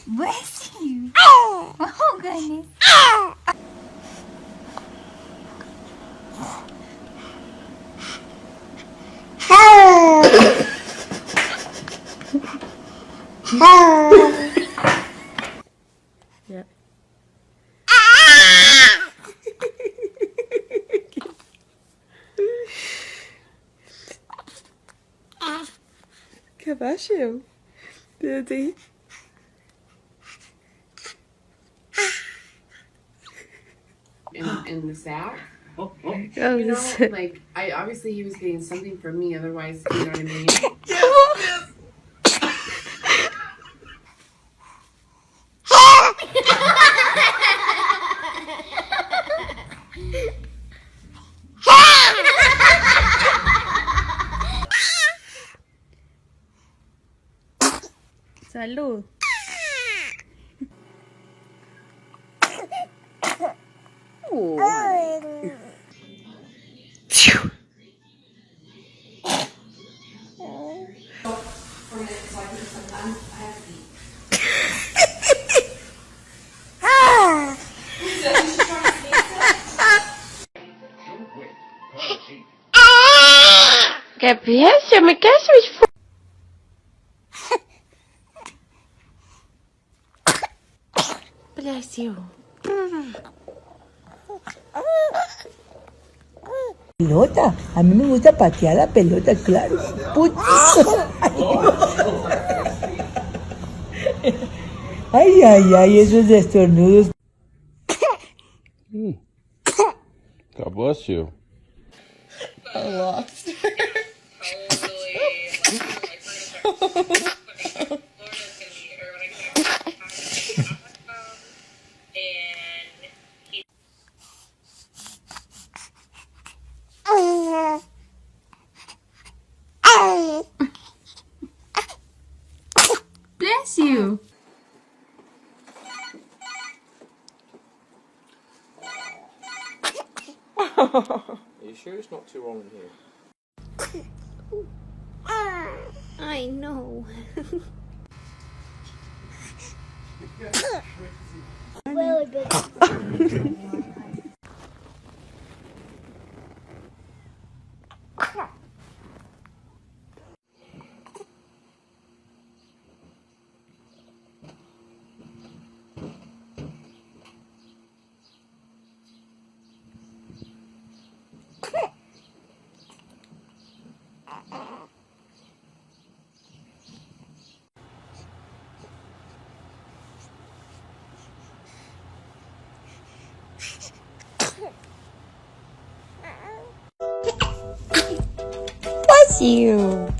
Bless you. Oh, goodness. Yeah. Que baixo. Daddy. In the South. Oh, You know, this. like obviously he was getting something from me, otherwise, you know what I mean? Salud. Que piensa, me caso es Bless you. Pelota, a mí me gusta patear la pelota, claro. Ay, ay, ay, esos estornudos. God bless you. Bless you. Are you sure it's not too warm in here? I know. Bless you.